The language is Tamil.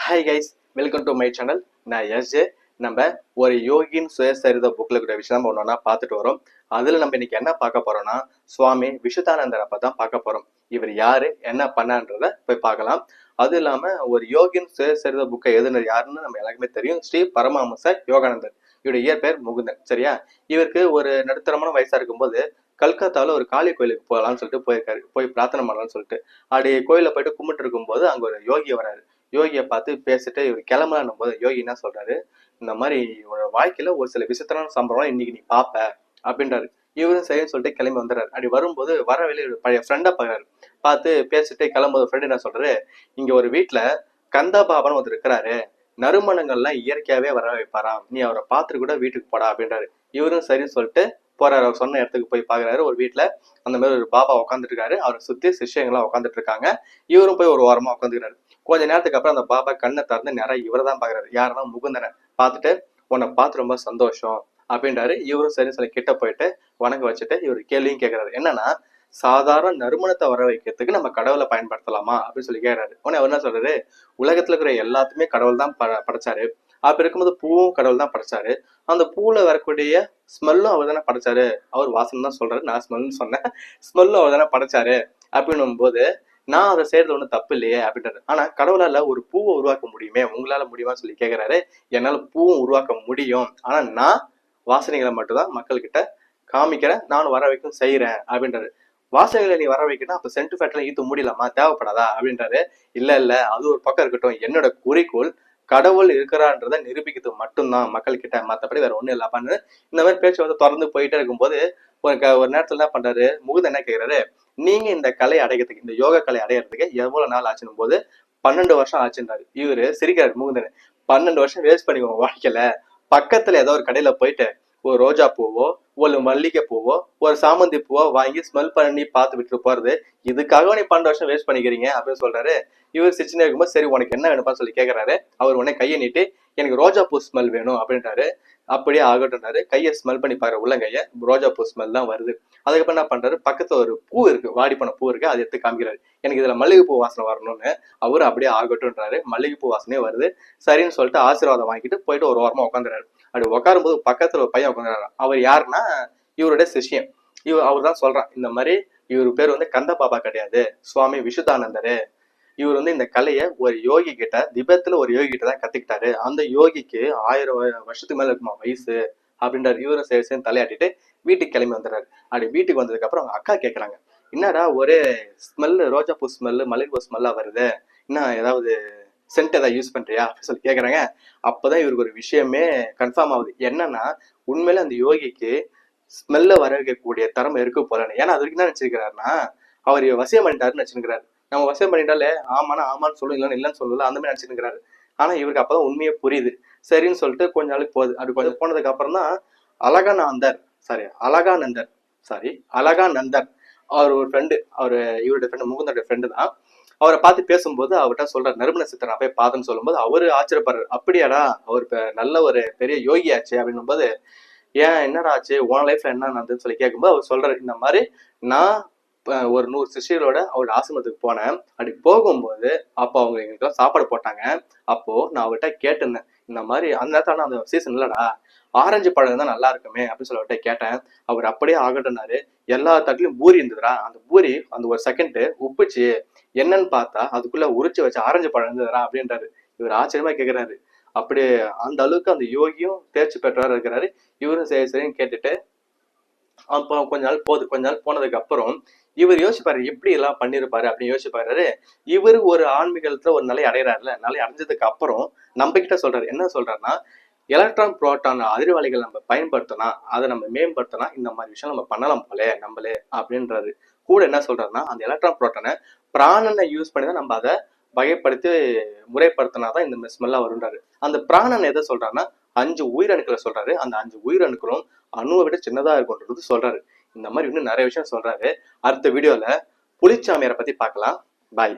Hi guys, welcome to my channel. நான் எஸ்ஜே. நம்ம ஒரு யோகின் சுயசரித புக்ல கூட விஷயம் ஒன்றா பார்த்துட்டு வரோம். அதுல நம்ம இன்னைக்கு என்ன பார்க்க போறோம்னா, சுவாமி விசுதானந்தரை பத்தி தான் பார்க்க போறோம். இவர் யாரு, என்ன பண்ணான்றத போய் பார்க்கலாம். அது இல்லாம ஒரு யோகின் சுயசரித புக்கை எழுதினர் யாருன்னு நம்ம எல்லாருக்குமே தெரியும். ஸ்ரீ பரமஹம்ச யோகானந்தர். இவருடைய இயற்பெயர் முகுந்தன். சரியா? இவருக்கு ஒரு நடுத்தரமான வயசா இருக்கும்போது கல்கத்தால ஒரு காளி கோயிலுக்கு போகலாம்னு சொல்லிட்டு போயிருக்காரு. போய் பிரார்த்தனை பண்ணலாம்னு சொல்லிட்டு அப்படி கோயில போயிட்டு கும்பிட்டு இருக்கும்போது அங்க ஒரு யோகி வராரு. யோகியை பார்த்து பேசிட்டு இவர் கிளம்பலான்னும் போது யோகி என்ன சொல்றாரு, இந்த மாதிரி உன்னோட வாழ்க்கையில ஒரு சில விசித்திரமான சம்பவம் இன்னைக்கு நீ பாப்ப அப்படின்றாரு. இவரும் சரின்னு சொல்லிட்டு கிளம்பி வந்துடுறாரு. அப்படி வரும்போது வர வெளியே பழைய ஃப்ரெண்டா பாக்குறாரு. பார்த்து பேசிட்டு கிளம்பும்போது ஃப்ரெண்ட் என்ன சொல்றாரு, இங்க ஒரு வீட்டுல கந்தா பாபான்னு ஒருத்தர் இருக்கிறாரு, நறுமணங்கள்லாம் இயற்கையாவே வர வைப்பாராம், நீ அவரை பார்த்துட்டு கூட வீட்டுக்கு போடா அப்படின்றாரு. இவரும் சரின்னு சொல்லிட்டு போறாரு. அவர் சொன்ன இடத்துக்கு போய் பாக்குறாரு. ஒரு வீட்டுல அந்த மாதிரி ஒரு பாபா உட்காந்துட்டு இருக்காரு. அவரை சுத்தி சிஷ்யங்கள்லாம் உட்காந்துட்டு இருக்காங்க. இவரும் போய் ஒரு ஓரமா உட்காந்துக்கிறாரு. கொஞ்ச நேரத்துக்கு அப்புறம் அந்த பாபா கண்ணை திறந்து நிறைய இவரை தான் பாக்குறாரு. யாருன்னா முகுந்தனை பார்த்துட்டு, உன்னை பார்த்து ரொம்ப சந்தோஷம் அப்படின்றாரு. இவரும் சரி சொல்லி கிட்ட போயிட்டு வணங்க வச்சுட்டு இவர் கேள்வியும் கேட்கறாரு. என்னன்னா, சாதாரண நறுமணத்தை வர வைக்கிறதுக்கு நம்ம கடவுளை பயன்படுத்தலாமா அப்படின்னு சொல்லி கேட்கறாரு. உடனே அவர் என்ன சொல்றாரு, உலகத்துல இருக்கிற எல்லாத்துமே கடவுள் தான் படைச்சாரு. அப்படி இருக்கும்போது பூவும் கடவுள் தான் படைச்சாரு. அந்த பூல வரக்கூடிய ஸ்மெல்லும் அவர் தானே படைச்சாரு. அவர் வாசனை தான் சொல்றாரு, நான் ஸ்மெல்னு சொன்னேன். ஸ்மெல்லும் அவர் தானே படைச்சாரு அப்படின்னும் போது நான் அதை செய்யறது ஒன்றும் தப்பு இல்லையே அப்படின்றாரு. ஆனா கடவுளால ஒரு பூவை உருவாக்க முடியுமே, உங்களால முடியுமான்னு சொல்லி கேட்கிறாரு. என்னால பூவும் உருவாக்க முடியும், ஆனா நான் வாசனைகளை மட்டும்தான் மக்கள் கிட்ட காமிக்கிறேன், நானும் வர வைக்கும் செய்யறேன் அப்படின்றாரு. வாசனைகளை நீ வர வைக்கணும், அப்ப சென்ட் ஃபேட்லாம் ஈத்து முடியலாமா, தேவைப்படாதா அப்படின்றாரு. இல்ல அது ஒரு பக்கம் இருக்கட்டும், என்னோட குறிக்கோள் கடவுள் இருக்கிறான்றதை நிரூபிக்கிறது மட்டும்தான் மக்கள் கிட்ட, மற்றபடி வேற ஒண்ணும் இல்லப்பான்னு இந்த மாதிரி பேச்சு வந்து தொடர்ந்து போயிட்டே இருக்கும்போது ஒரு நேரத்துல என்ன பண்றாரு, முகுந்த என்ன கேட்கிறாரு, நீங்க இந்த கலை அடைகிறதுக்கு, இந்த யோகா கலை அடையிறதுக்கு எவ்வளவு நாள் ஆச்சுன்னு போது 12 வருஷம் ஆச்சுன்றாரு. இவரு சிரிக்கிறாரு முகுந்தன். 12 வருஷம் வேஸ்ட் பண்ணிக்கோங்க வாழ்க்கையில. பக்கத்துல ஏதோ ஒரு கடையில போயிட்டு ஒரு ரோஜா பூவோ ஒரு மல்லிகை பூவோ ஒரு சாமந்தி பூவோ வாங்கி ஸ்மெல் பண்ணி பார்த்து விட்டு போறது, இதுக்காக நீ 12 வருஷம் வேஸ்ட் பண்ணிக்கிறீங்க அப்படின்னு சொல்றாரு. இவர் சிரிச்சுனே இருக்கும்போது சரி உனக்கு என்ன வேணும்னு சொல்லி கேட்கறாரு. அவர் உடனே கையை நீட்டி எனக்கு ரோஜா பூ ஸ்மெல் வேணும் அப்படின்றாரு. அப்படியே ஆகட்டும்னாரு. கையை ஸ்மெல் பண்ணி பாக்குற உள்ளங்கைய, ரோஜா பூ ஸ்மெல் தான் வருது. அதுக்கப்புறம் என்ன பண்றாரு, பக்கத்துல ஒரு பூ இருக்கு, வாடி போன பூ இருக்கு, அதை எடுத்து காமிக்கிறாரு. எனக்கு இதுல மல்லிகை பூ வாசனை வரணும்னு. அவரு அப்படியே ஆகட்டும்ன்றாரு. மல்லிகை பூ வாசனையே வருது. சரின்னு சொல்லிட்டு ஆசீர்வாதம் வாங்கிட்டு போயிட்டு ஒரு ஓரமா உட்காந்துறாரு. அப்படி உட்காரும் போது பக்கத்துல ஒரு பையன் உட்காந்துறாரு. அவர் யாருன்னா இவருடைய சிஷ்யன். அவர் தான் சொல்றான், இந்த மாதிரி இவர் பேர் வந்து கந்த பாபா கிடையாது, சுவாமி விசுதானந்தரு. இவர் வந்து இந்த கலையை ஒரு யோகி கிட்ட, திபெத்துல ஒரு யோகி கிட்ட தான் கத்துக்கிட்டாரு. அந்த யோகிக்கு 1000 வருஷத்துக்கு மேல இருக்குமா வயசு அப்படின்றாரு. இவரும் சரி சரி தலையாட்டிட்டு வீட்டுக்கு கிளம்பி வந்துடுறாரு. அப்படி வீட்டுக்கு வந்ததுக்கு அப்புறம் அவங்க அக்கா கேட்கறாங்க, என்னடா ஒரே ஸ்மெல்லு, ரோஜா பூ ஸ்மெல்லு, மல்லிகை பூ ஸ்மெல்லா வருது, என்ன ஏதாவது சென்ட் ஏதாவது யூஸ் பண்றியா அப்படின்னு சொல்லி கேட்கறாங்க. அப்பதான் இவருக்கு ஒரு விஷயமே கன்ஃபார்ம் ஆகுது. என்னன்னா, உண்மையில அந்த யோகிக்கு ஸ்மெல்ல வர வைக்கக்கூடிய திறமை இருக்கு போலன்னு. ஏன்னா அது வரைக்கும் என்ன நினைச்சிருக்கிறாருன்னா, அவர் வசியம் பண்ணிட்டாருன்னு நினைச்சிருக்கிறாரு. நம்ம வசியம் பண்ணிட்டாலே ஆமானா ஆமான்னு சொல்லும், இல்லைன்னு இல்லைன்னு சொல்லல, அந்த மாதிரி நினைச்சிருக்கிறாரு. ஆனா இவருக்கு அப்பதான் உண்மையே புரியுது. சரின்னு சொல்லிட்டு கொஞ்ச நாளைக்கு போகுது. அப்படி கொஞ்சம் போனதுக்கு அப்புறம் தான் அழகானந்தர் அவர் ஒரு ஃப்ரெண்டு, அவரு இவருடைய ஃப்ரெண்டு, முகுந்தோட ஃப்ரெண்டு தான். அவரை பார்த்து பேசும்போது அவர்கிட்ட சொல்றாரு, நறுமண சித்தர் போய் பார்த்தேன்னு சொல்லும்போது அவரு ஆச்சரியப்படுறாரு. அப்படியாடா, அவர் நல்ல ஒரு பெரிய யோகி ஆச்சு அப்படின்னும் போது, ஏன் என்னடா ஆச்சு, உன் லைஃப்ல என்ன நடந்ததுன்னு சொல்லி கேட்கும்போது அவர் சொல்றாரு, இந்த மாதிரி நான் ஒரு 100 சிஷியரோட அவரோட ஆசிரமத்துக்கு போனேன். அப்படி போகும்போது அப்போ அவங்க எங்களுக்கு சாப்பாடு போட்டாங்க. அப்போ நான் அவர்கிட்ட கேட்டிருந்தேன், இந்த மாதிரி அந்த நேரத்தான அந்த சீசன் இல்லடா, ஆரஞ்சு பழம் தான் நல்லா இருக்குமே அப்படின்னு சொல்லி அவர்கிட்ட கேட்டேன். அவர் அப்படியே ஆகட்டும்னாரு. எல்லா தட்டுலயும் பூரி இருந்ததுடா, அந்த பூரி அந்த ஒரு செகண்ட் உப்புச்சு, என்னன்னு பார்த்தா அதுக்குள்ள உரிச்சு வச்ச ஆரஞ்சு பழம் இருந்ததுடா அப்படின்றாரு. இவர் ஆச்சரியமா கேட்கிறாரு. அப்படியே அந்த அளவுக்கு அந்த யோகியும் தேர்ச்சி பெற்றவராக இருக்கிறாரு. இவரும் சரி சரின்னு கேட்டுட்டு அப்போ கொஞ்ச நாள் போனதுக்கு அப்புறம் இவர் யோசிப்பாரு, எப்படி எல்லாம் பண்ணிருப்பாரு அப்படின்னு யோசிப்பாரு. இவர் ஒரு ஆன்மீகத்துல ஒரு நிலை அடைகிறாருல, நிலை அடைஞ்சதுக்கு அப்புறம் நம்ம கிட்ட சொல்றாரு. என்ன சொல்றாருன்னா, எலக்ட்ரான் புரோட்டான் அதிர்வலைகள் நம்ம பயன்படுத்தினா, அதை நம்ம மேம்படுத்தினா இந்த மாதிரி விஷயம் நம்ம பண்ணலாம் போல நம்மளே அப்படின்றாரு. கூட என்ன சொல்றாருன்னா, அந்த எலக்ட்ரான் புரோட்டானை பிராணனை யூஸ் பண்ணி தான் நம்ம அதை வகைப்படுத்தி முறைப்படுத்தினாதான் இந்த ஸ்மெல்லா வருன்றாரு. அந்த பிராணன் எதை சொல்றாருன்னா 5 உயிரணுக்களை சொல்றாரு. அந்த 5 உயிரணுக்களும் அணுவை விட சின்னதா இருக்கும்ன்றது சொல்றாரு. இந்த மாதிரி இன்னும் நிறைய விஷயம் சொல்றாரு. அடுத்த வீடியோல புலிச்சாமியாரை பத்தி பார்க்கலாம். பாய்.